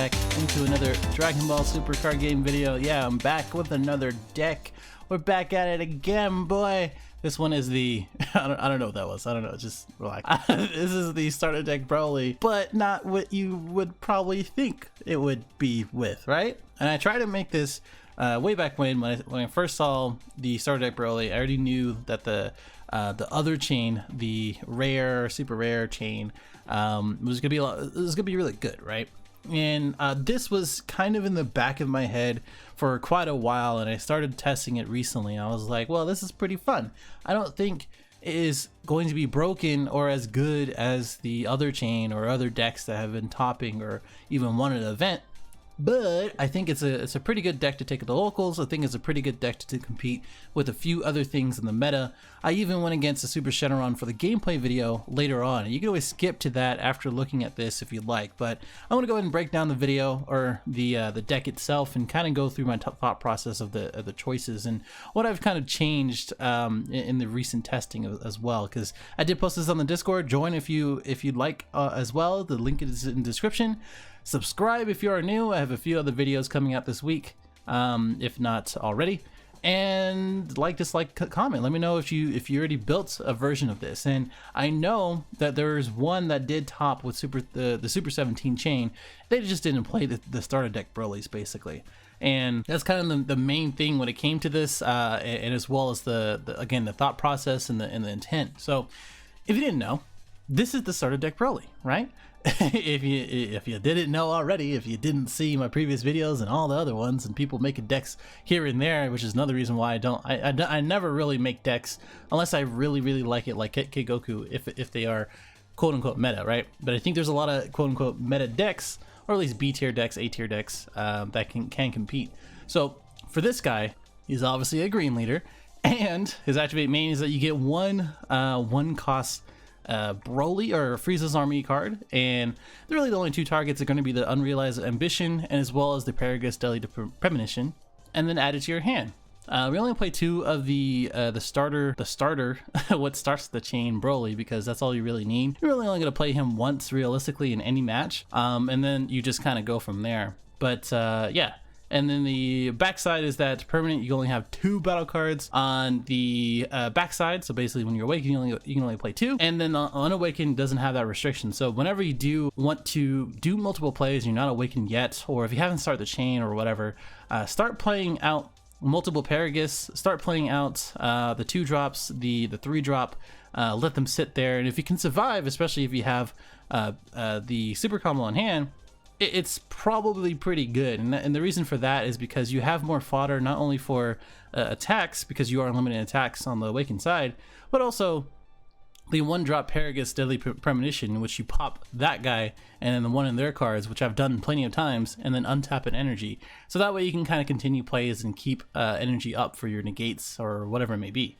back into another Dragon Ball Super card game video. Yeah, I'm back with another deck. We're back at it again, boy. This one is the, I don't know what that was. I don't know, just relax. This is the starter deck Broly, but not what you would probably think it would be with, right? And I tried to make this way back when I first saw the starter deck Broly. I already knew that the other chain, the rare, super rare chain, was gonna be really good, right? And this was kind of in the back of my head for quite a while, and I started testing it recently. I was like, well, this is pretty fun. I don't think it is going to be broken or as good as the other chain or other decks that have been topping or even won an event, but I think it's a pretty good deck to take at the locals. I think it's a pretty good deck to compete with a few other things in the meta. I even went against a Super Shenron for the gameplay video later on. You can always skip to that after looking at this if you'd like, but I want to go ahead and break down the video or the deck itself and kind of go through my thought process of the choices and what I've kind of changed in the recent testing as well. Because I did post this on the Discord. Join if you'd like as well. The link is in the description. Subscribe if you are new. I have a few other videos coming out this week, if not already. And like, dislike, comment. Let me know if you already built a version of this. And I know that there's one that did top with the Super 17 chain. They just didn't play the starter deck Broly's basically. And that's kind of the main thing when it came to this, and as well as again the thought process and the intent. So if you didn't know, this is the starter deck Broly, right? if you didn't know already, if you didn't see my previous videos and all the other ones and people making decks here and there, which is another reason why I never really make decks unless I really like it, like Goku, if they are quote unquote meta, right? But I think there's a lot of quote unquote meta decks, or at least B tier decks, A tier decks that can compete. So for this guy, he's obviously a green leader, and his activate main is that you get one cost Broly or Frieza's Army card, and really the only two targets are going to be the Unrealized Ambition and as well as the Paragus Deadly Premonition, and then add it to your hand. We only play two of the starter what starts the chain Broly, because that's all you really need. You're really only going to play him once realistically in any match, and then you just kind of go from there. But yeah. And then the backside is that permanent, you only have two battle cards on the backside. So basically when you're awakened, you can only play two. And then unawakened doesn't have that restriction. So whenever you do want to do multiple plays, you're not awakened yet, or if you haven't started the chain or whatever, start playing out multiple Paragus, start playing out the 2-drops, the 3-drop, let them sit there. And if you can survive, especially if you have the super combo on hand, it's probably pretty good. And the reason for that is because you have more fodder, not only for attacks, because you are limited attacks on the awakened side, but also the 1-drop Paragus Deadly Premonition, in which you pop that guy and then the one in their cards, which I've done plenty of times, and then untap an energy. So that way you can kind of continue plays and keep energy up for your negates or whatever it may be.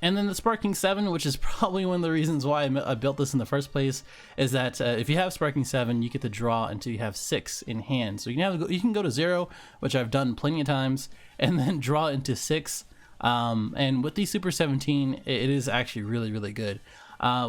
And then the Sparking 7, which is probably one of the reasons why I built this in the first place, is that if you have Sparking 7, you get to draw until you have 6 in hand. So you can go to 0, which I've done plenty of times, and then draw into 6. And with the Super 17, it is actually really good.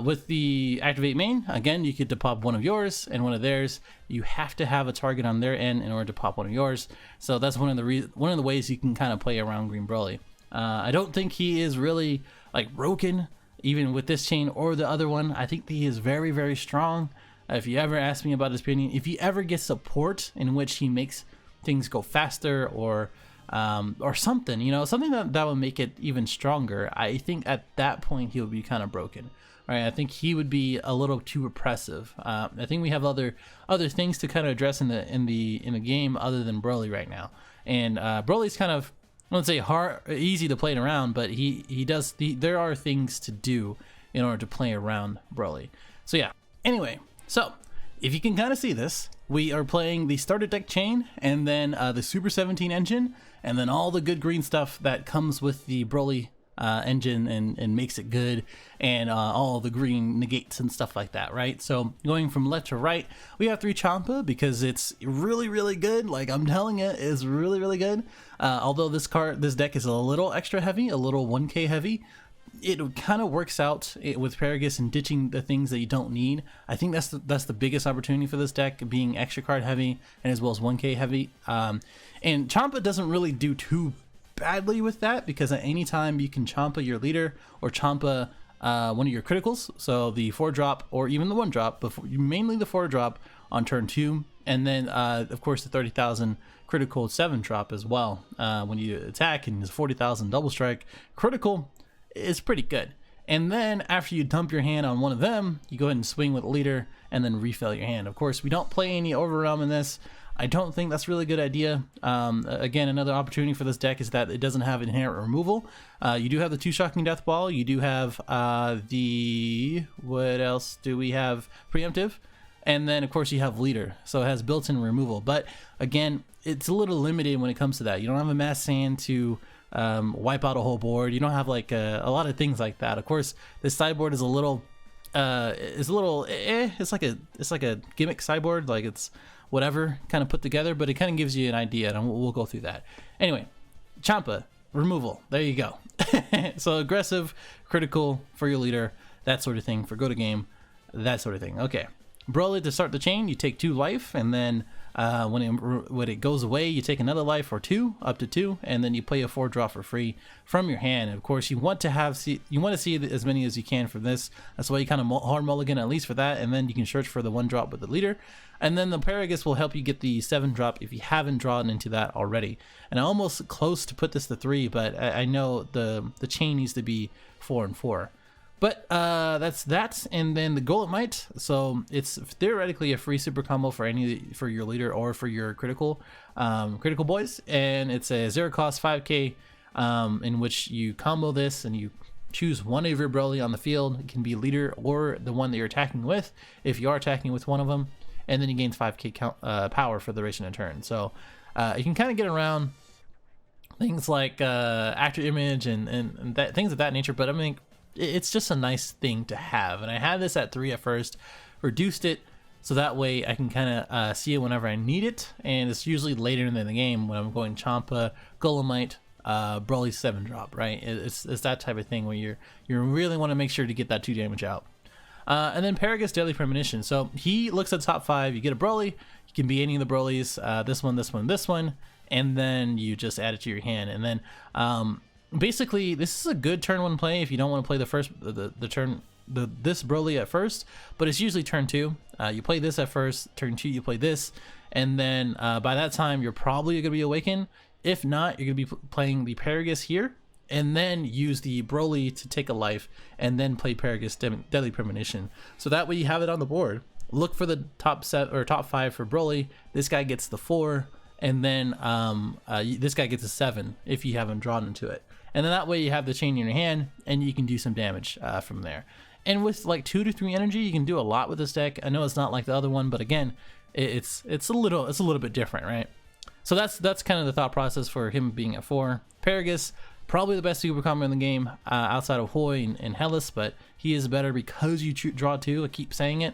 With the Activate main, again, you get to pop one of yours and one of theirs. You have to have a target on their end in order to pop one of yours. So that's one of the ways you can kind of play around Green Broly. I don't think he is really like broken, even with this chain or the other one. I think he is very strong. If you ever ask me about his opinion, if he ever gets support in which he makes things go faster or something, you know, something that would make it even stronger, I think at that point he would be kind of broken. Right? I think he would be a little too oppressive. I think we have other things to kind of address in the game other than Broly right now. And Broly's kind of, I wouldn't say easy to play around, but there are things to do in order to play around Broly. So yeah. Anyway, so if you can kind of see this, we are playing the starter deck chain, and then the Super 17 engine, and then all the good green stuff that comes with the Broly engine and makes it good, and all the green negates and stuff like that, right? So going from left to right, we have 3 Champa because it's really good. Like I'm telling you, it's really good. Although this deck is a little extra heavy, a little 1k heavy, it kind of works out with Paragus and ditching the things that you don't need. I think that's the biggest opportunity for this deck, being extra card heavy and as well as 1k heavy. And Champa doesn't really do too badly with that, because at any time you can Champa your leader or Champa one of your criticals, so the 4-drop or even the 1-drop, before mainly the 4-drop on turn 2, and then of course the 30,000 critical 7-drop as well when you attack, and it's 40,000 double strike critical is pretty good. And then after you dump your hand on one of them, you go ahead and swing with leader and then refill your hand. Of course, we don't play any overwhelm in this. I don't think that's really a good idea. Again, another opportunity for this deck is that it doesn't have inherent removal. You do have the 2 Shocking Death Ball. You do have what else do we have? Preemptive. And then, of course, you have leader. So it has built-in removal. But again, it's a little limited when it comes to that. You don't have a mass sand to wipe out a whole board. You don't have like a lot of things like that. Of course, this sideboard is a little it's like a gimmick sideboard, like it's whatever kind of put together, but it kind of gives you an idea, and we'll go through that. Anyway, Champa removal, there you go. So aggressive, critical for your leader, that sort of thing, for go to game, that sort of thing. Okay, Broly to start the chain, you take 2 life, and then when it goes away, you take another life or 2, up to 2, and then you play a 4-drop for free from your hand. And of course, you want to see as many as you can from this. That's why you kind of hard mulligan at least for that, and then you can search for the 1-drop with the leader. And then the Paragus will help you get the 7-drop if you haven't drawn into that already. And I'm almost close to put this to 3, but I know the chain needs to be 4 and 4. But that's that, and then the Golemite. So it's theoretically a free super combo for your leader or for your critical boys, and it's a 0 cost 5k in which you combo this and you choose one of your Broly on the field. It can be leader or the one that you're attacking with, if you are attacking with one of them, and then you gain 5k power for the duration of turn. So you can kind of get around things like actor image and things of that nature. But I mean, it's just a nice thing to have. And I had this at 3 at first, reduced it so that way I can kind of see it whenever I need it, and it's usually later in the game when I'm going Champa, Golemite, Broly 7-drop, right? It's that type of thing where you really want to make sure to get that 2 damage out. And then Paragus Deadly Premonition. So he looks at top 5, you get a Broly, you can be any of the Brolys, this one, and then you just add it to your hand. And then basically, this is a good turn 1 play if you don't want to play this Broly at first, but it's usually turn 2. You play this at first, turn 2 you play this, and then by that time you're probably going to be awakened. If not, you're going to be playing the Paragus here, and then use the Broly to take a life, and then play Paragus Deadly Premonition. So that way you have it on the board. Look for the top 5 for Broly. This guy gets the 4, and then this guy gets a 7 if you haven't drawn into it. And then that way you have the chain in your hand, and you can do some damage from there. And with like 2 to 3 energy, you can do a lot with this deck. I know it's not like the other one, but again, it's a little bit different, right? So that's kind of the thought process for him being at 4. Paragus, probably the best super combo in the game outside of Hoy and Hellas, but he is better because you draw 2. I keep saying it,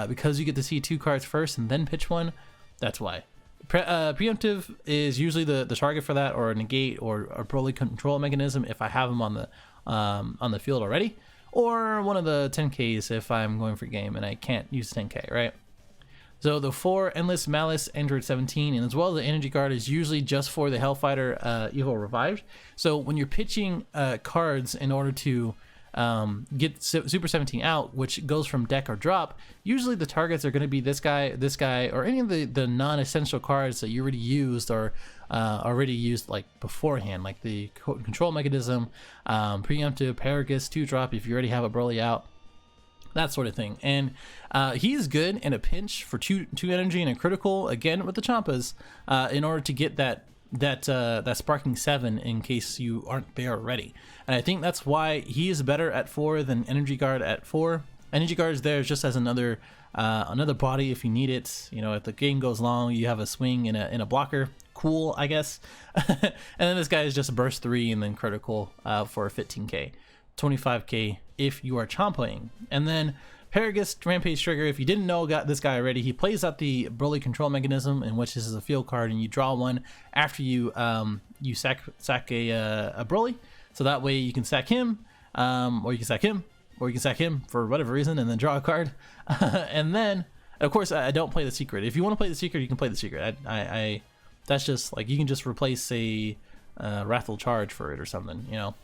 because you get to see 2 cards first and then pitch 1. That's why. Preemptive is usually the target for that, or a negate, or a Broly control mechanism if I have him on the field already, or one of the 10Ks if I'm going for game and I can't use 10K, right? So the 4 Endless Malice Android 17, and as well as the energy card, is usually just for the Hellfighter Evil Revived. So when you're pitching cards in order to get Super 17 out, which goes from deck or drop, usually the targets are going to be this guy, or any of the non-essential cards that you already used or already used like beforehand, like the control mechanism, preemptive, Paragus, 2-drop if you already have a Broly out, that sort of thing. And he's good in a pinch for 2 energy and a critical, again with the Champas, in order to get that sparking 7 in case you aren't there already. And I think that's why he is better at 4 than Energy Guard at 4. Energy Guard is there just as another body if you need it. You know, if the game goes long, you have a swing in a blocker. Cool, I guess. And then this guy is just burst 3 and then critical for 15k, 25k if you are chomping. And then Paragus Rampage Trigger, if you didn't know this guy already, he plays out the Broly control mechanism, in which this is a field card and you draw 1 after you sack a Broly. So that way you can sack him, or you can sack him, or you can sack him for whatever reason and then draw a card. And then, of course, I don't play the secret. If you want to play the secret, you can play the secret. That's just like, you can just replace a Wrathful Charge for it or something, you know.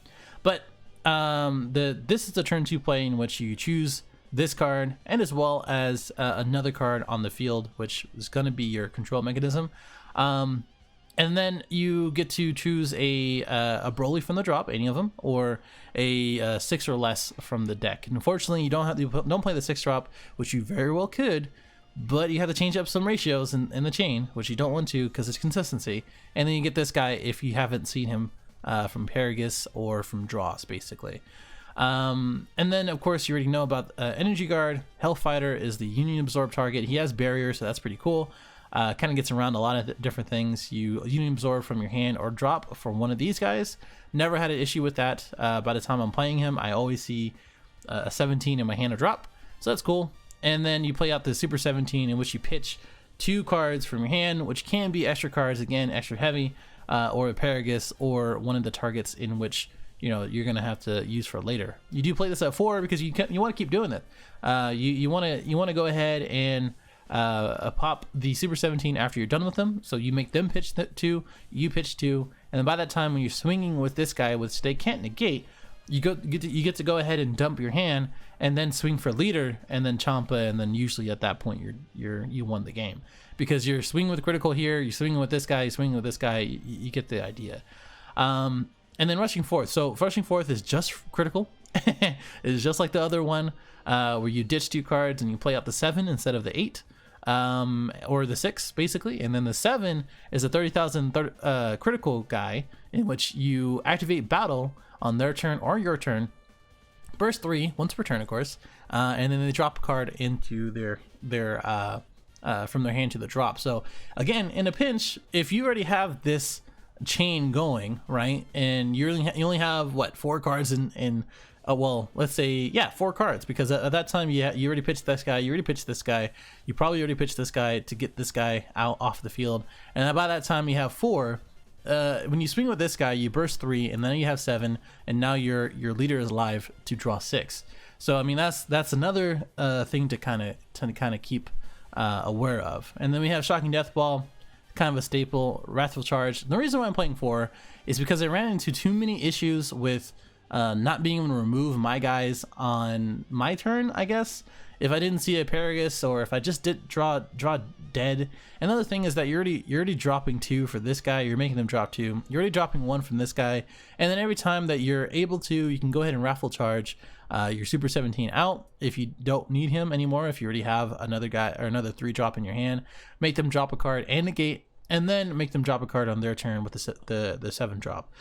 But this is the turn 2 play in which you choose this card, and as well as another card on the field, which is going to be your control mechanism. And then you get to choose a Broly from the drop, any of them, or a 6 or less from the deck. And unfortunately, you don't play the 6 drop, which you very well could, but you have to change up some ratios in the chain, which you don't want to because it's consistency. And then you get this guy if you haven't seen him from Paragus or from draws, basically. And then, of course, you already know about Energy Guard. Hellfighter is the Union Absorb target. He has barrier, so that's pretty cool. Kind of gets around a lot of different things. You Union Absorb from your hand or drop from one of these guys. Never had an issue with that. By the time I'm playing him, I always see a 17 in my hand or drop, so that's cool. And then you play out the Super 17, in which you pitch 2 cards from your hand, which can be extra cards, again, extra heavy, or a Paragus, or one of the targets in which, you know, you're gonna have to use for later. You do play this at 4 because you want to keep doing it. You want to go ahead and pop the Super 17 after you're done with them. So you make them pitch 2, you pitch 2, and then by that time when you're swinging with this guy, which they can't negate, you get to go ahead and dump your hand and then swing for leader and then Champa, and then usually at that point you won the game because you're swinging with critical here, you're swinging with this guy, you're swinging with this guy. You get the idea. And then rushing forth. So rushing forth is just critical. It's just like the other one, where you ditch 2 cards and you play out the 7 instead of the 8. Or the 6 basically, and then the 7 is a 30,000 critical guy in which you activate battle on their turn or your turn, burst 3 once per turn, of course, and then they drop a card into their from their hand to the drop. So again, in a pinch, if you already have this chain going, right, and you only have what, 4 cards in well, let's say, yeah, 4 cards, because at that time you already pitched this guy, you already pitched this guy, you probably already pitched this guy to get this guy out off the field, and by that time you have 4. When you swing with this guy, you burst 3, and then you have 7, and now your leader is alive to draw 6. So I mean, that's another thing to kind of keep aware of. And then we have Shocking Death Ball, kind of a staple. Wrathful Charge. The reason why I'm playing 4 is because I ran into too many issues with not being able to remove my guys on my turn, I guess, if I didn't see a Paragus, or if I just did draw dead. Another thing is that you're already dropping 2 for this guy, you're making them drop 2, you're already dropping 1 from this guy, and then every time that you're able to, you can go ahead and Wrathful Charge your Super 17 out if you don't need him anymore, if you already have another guy or another 3 drop in your hand, make them drop a card and negate, and then make them drop a card on their turn with the 7 drop.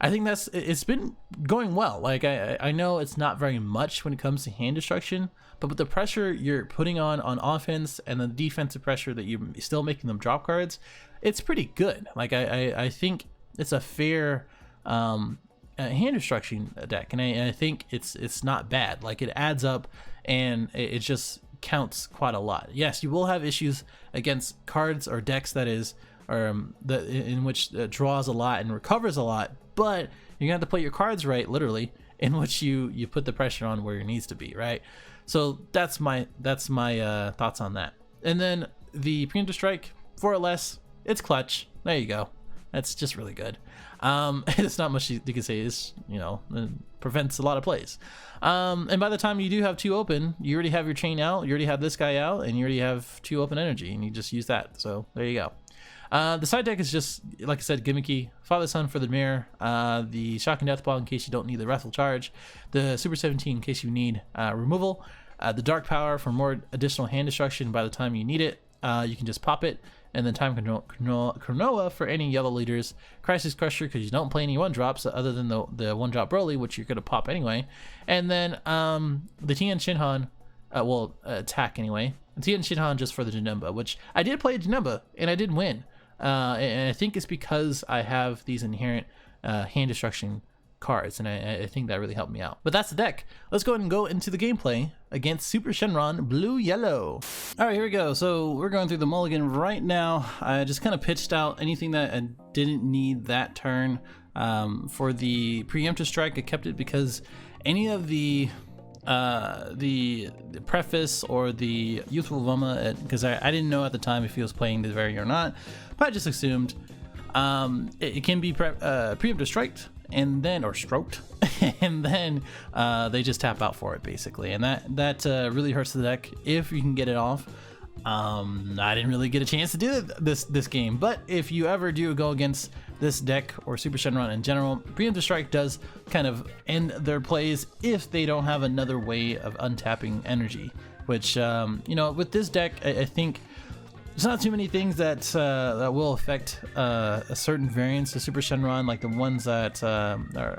I think it's been going well. Like, I know it's not very much when it comes to hand destruction, but with the pressure you're putting on offense and the defensive pressure that you're still making them drop cards, it's pretty good. Like, I think it's a fair hand destruction deck, and I think it's not bad. Like, it adds up, and it just counts quite a lot. Yes, you will have issues against cards or decks that is, in which draws a lot and recovers a lot, but you're gonna have to play your cards right, literally, in which you put the pressure on where it needs to be, right? So that's my thoughts on that. And then the Preemptive Strike, 4 or less, it's clutch. There you go. That's just really good. It's not much you can say. It's, it prevents a lot of plays. And by the time you do have 2 open, you already have your chain out, you already have this guy out, and you already have 2 open energy, and you just use that. So there you go. The side deck is just, like I said, gimmicky. Father Son for the mirror, the Shocking Death Ball in case you don't need the Wrathful Charge, the Super 17 in case you need removal, the Dark Power for more additional hand destruction by the time you need it. You can just pop it, and then Time Chronoa for any yellow leaders, Crisis Crusher because you don't play any 1-drops other than the 1-drop Broly, which you're going to pop anyway, and then the Tien Shinhan, attack anyway, Tien Shinhan just for the Janemba, which I did play Janemba, and I did win. And I think it's because I have these inherent hand destruction cards, and I think that really helped me out. But that's the deck. Let's go ahead and go into the gameplay against Super Shenron Blue Yellow. All right, here we go. So we're going through the mulligan right now. I just kind of pitched out anything that I didn't need that turn. For the Preemptive Strike, I kept it because any of the preface or the youthful Voma, because I didn't know at the time if he was playing the variant or not, but I just assumed it can be preemptive striked and then or stroked and then they just tap out for it basically, and that really hurts the deck if you can get it off. I didn't really get a chance to do this game, but if you ever do go against this deck or Super Shenron in general, preemptive strike does kind of end their plays if they don't have another way of untapping energy, which you know, with this deck I think there's not too many things that will affect a certain variants of Super Shenron, like the ones that are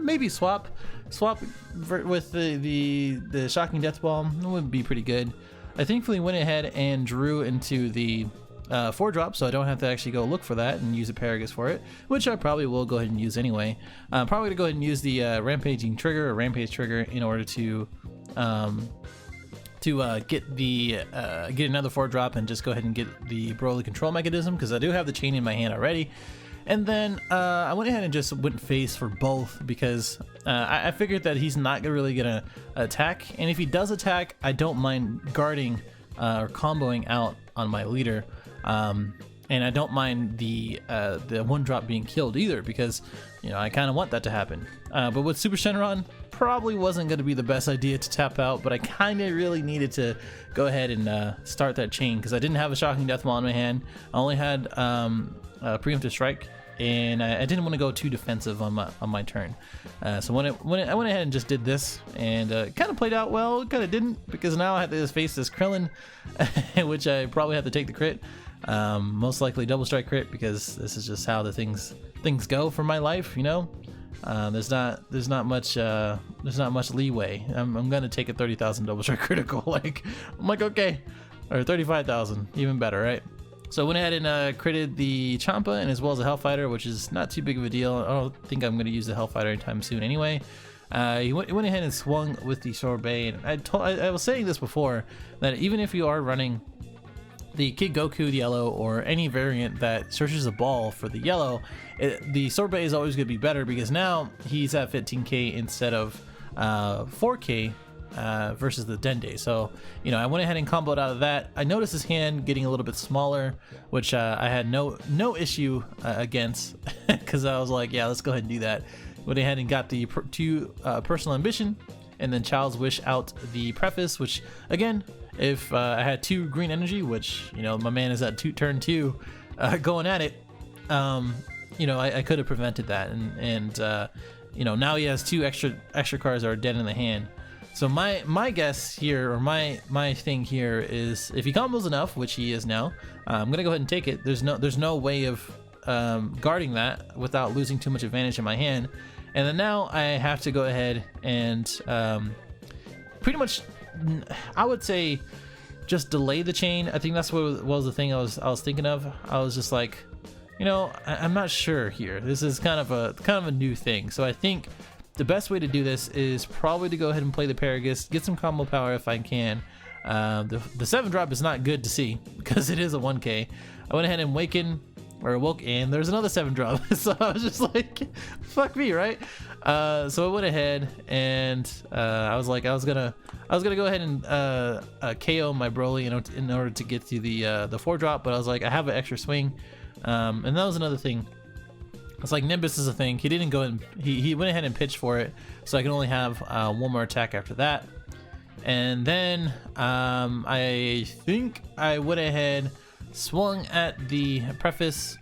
maybe swap with the Shocking Death Ball would be pretty good. I thankfully went ahead and drew into the 4-drop, so I don't have to actually go look for that and use a Paragus for it, which I probably will go ahead and use anyway. I'm probably gonna go ahead and use the Rampaging Trigger or Rampage Trigger in order to get another 4-drop and just go ahead and get the Broly control mechanism, because I do have the chain in my hand already. And then I went ahead and just went face for both, because I figured that he's not really gonna attack, and if he does attack, I don't mind guarding or comboing out on my leader, and I don't mind the 1-drop being killed either, because you know I kind of want that to happen. But with Super Shenron, probably wasn't going to be the best idea to tap out, but I kind of really needed to go ahead and start that chain, because I didn't have a Shocking Death Ball in my hand. I only had a Preemptive Strike, and I didn't want to go too defensive on my turn. So when I went ahead and just did this, and kind of played out well, kind of didn't, because now I have to face this Krillin, which I probably have to take the crit. Most likely double strike crit, because this is just how the things go for my life, you know. There's not much leeway. I'm gonna take a 30,000 double strike critical. I'm like okay, or 35,000, even better, right? So I went ahead and critted the Champa, and as well as a Hellfighter, which is not too big of a deal. I don't think I'm gonna use the Hellfighter anytime soon anyway. He went ahead and swung with the Sorbet, and I was saying this before, that even if you are running the Kid Goku yellow or any variant that searches a ball for the yellow, the Sorbet is always going to be better, because now he's at 15k instead of 4k versus the Dende. So you know, I went ahead and comboed out of that. I noticed his hand getting a little bit smaller, which I had no issue against, because I was like, yeah, let's go ahead and do that. Went ahead and got the two Personal Ambition, and then Child's Wish out the Preface, which again, if I had 2 green energy, which, you know, my man is at turn 2 going at it, you know, I could have prevented that, and you know, now he has 2 extra cards that are dead in the hand. So my guess here, or my thing here, is if he combos enough, which he is now, I'm gonna go ahead and take it. There's no way of guarding that without losing too much advantage in my hand, and then now I have to go ahead and pretty much, I would say, just delay the chain. I think that's what was the thing I was thinking of. I was just like, you know, I'm not sure here. This is kind of a new thing. So I think the best way to do this is probably to go ahead and play the Paragus, get some combo power if I can. The 7-drop is not good to see, because it is a 1k. I went ahead and woke, and there's another 7-drop. So I was just like, fuck me, right? So I went ahead and I was gonna go ahead and KO my Broly in order to get to the 4-drop, but I was like, I have an extra swing, and that was another thing. It's like Nimbus is a thing. He didn't go and he went ahead and pitched for it, so I can only have one more attack after that. And then I think I went ahead, swung at the Preface,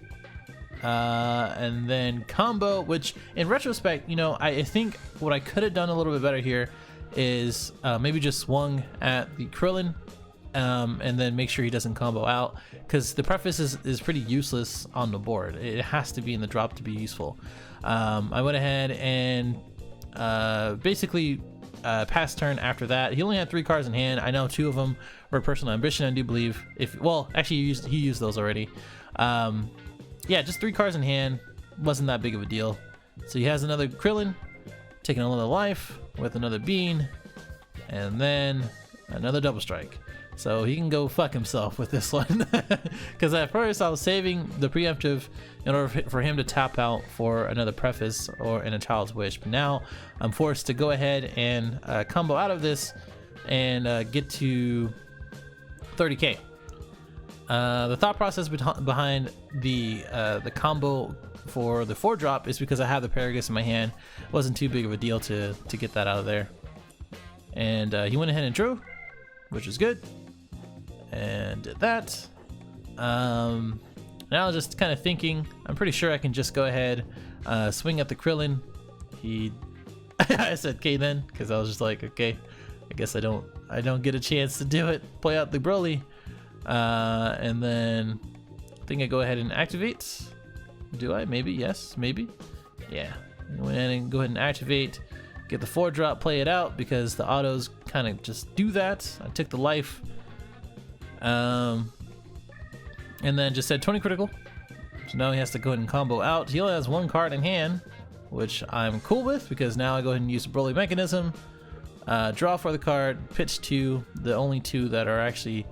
and then combo, which in retrospect, you know, I think what I could have done a little bit better here is maybe just swung at the Krillin, and then make sure he doesn't combo out, because the Preface is pretty useless on the board. It has to be in the drop to be useful. I went ahead and basically past turn after that. He only had 3 cards in hand. I know 2 of them were Personal Ambition, I do believe. Well, actually he used those already. Yeah, just 3 cards in hand, wasn't that big of a deal. So he has another Krillin, taking another life with another Bean, and then another double strike. So he can go fuck himself with this one. Because at first I was saving the preemptive in order for him to tap out for another preface or in a Child's Wish. But now I'm forced to go ahead and combo out of this and get to 30k. The thought process behind the combo for the 4-drop is because I have the Paragus in my hand. It wasn't too big of a deal to get that out of there. And he went ahead and drew, which is good. And did that. Now I was just kind of thinking, I'm pretty sure I can just go ahead, swing at the Krillin. I said K then, because I was just like, okay, I guess I don't get a chance to do it. Play out the Broly. And then I think I go ahead and activate. Do I? Maybe, yes, maybe. Yeah. Go ahead and activate. Get the 4-drop, play it out, because the autos kind of just do that. I took the life. And then just said 20 critical. So now he has to go ahead and combo out. He only has 1 card in hand, which I'm cool with, because now I go ahead and use the Broly mechanism. Draw for the card, pitch 2, the only 2 that are actually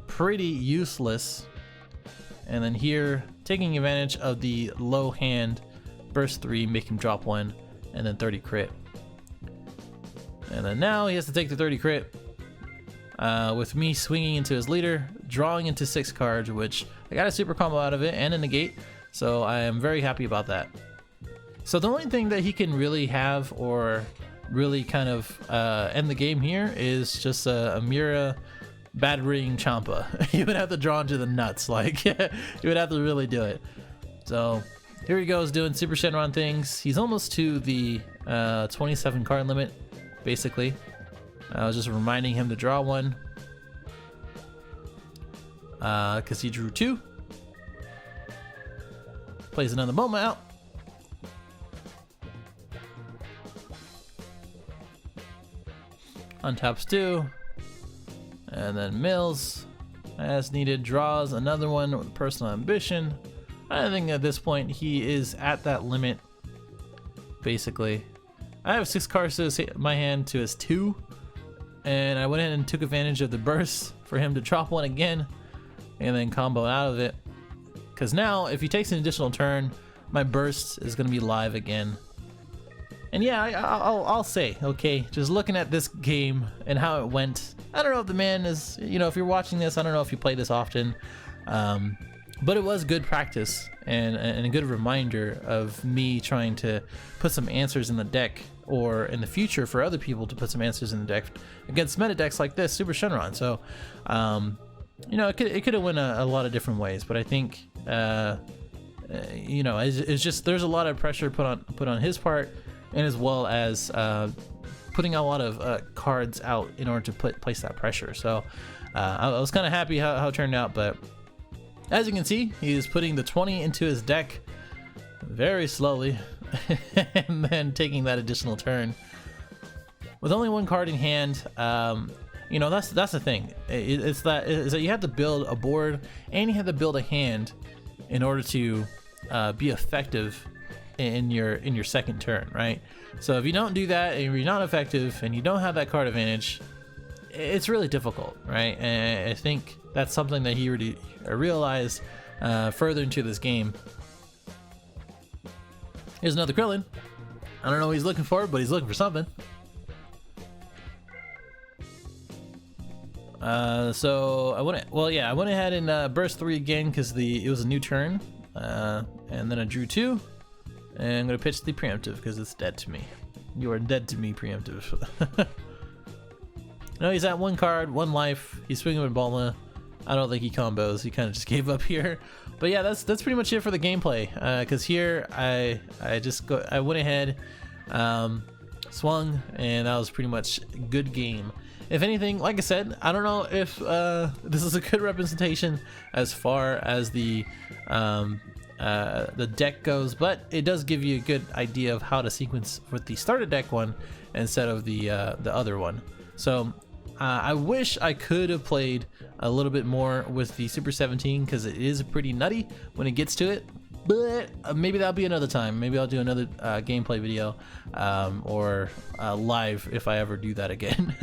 pretty useless. And then here, taking advantage of the low hand, burst 3, make him drop 1, and then 30 crit. And then now he has to take the 30 crit with me swinging into his leader, drawing into 6 cards, which I got a super combo out of it and a negate, so I am very happy about that. So the only thing that he can really have or really kind of end the game here is just a Mira battering Champa. You would have to draw into the nuts, like you would have to really do it. So here he goes doing Super Shenron things. He's almost to the 27 card limit, basically. I was just reminding him to draw 1 because he drew 2. Plays another Moma out. Untaps 2. And then mills as needed, draws another one with personal ambition. I think at this point he is at that limit, basically. I have 6 cards to my hand to his 2, and I went in and took advantage of the burst for him to drop 1 again and then combo out of it. Because now if he takes an additional turn, my burst is going to be live again. And yeah, I'll say, okay, just looking at this game and how it went, I don't know if the man is, if you're watching this, I don't know if you play this often, but it was good practice and a good reminder of me trying to put some answers in the deck, or in the future for other people to put some answers in the deck against meta decks like this, Super Shenron. So, it could have went a lot of different ways, but I think, it's just, there's a lot of pressure put on his part, and as well as putting a lot of cards out in order to place that pressure. So I was kind of happy how it turned out, but as you can see, he is putting the 20 into his deck very slowly and then taking that additional turn with only 1 card in hand. That's the thing. Is that you have to build a board and you have to build a hand in order to be effective in your second turn, right? So if you don't do that and you're not effective and you don't have that card advantage, it's really difficult, right? And I think that's something that he already realized further into this game. Here's another Krillin. I don't know what he's looking for, but he's looking for something. So I went ahead and burst 3 again because it was a new turn, and then I drew 2. And I'm gonna pitch the preemptive because it's dead to me. You are dead to me, preemptive. No, he's at 1 card, 1 life. He's swinging with Bulma. I don't think he combos. He kind of just gave up here. But yeah, that's pretty much it for the gameplay. Because here I went ahead, swung, and that was pretty much a good game. If anything, like I said, I don't know if this is a good representation as far as the deck goes, but it does give you a good idea of how to sequence with the starter deck one instead of the other one. So I wish I could have played a little bit more with the Super 17 because it is pretty nutty when it gets to it, but maybe that'll be another time. Maybe I'll do another gameplay video or live if I ever do that again.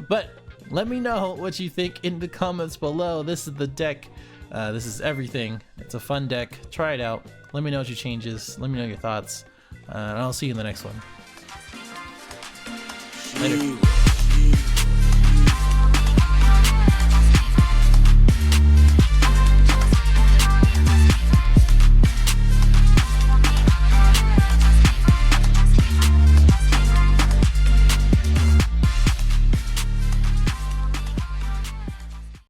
But Let me know what you think in the comments below. This is the deck. This is everything. It's a fun deck. Try it out. Let me know what you changes. Let me know your thoughts. And I'll see you in the next one. Later.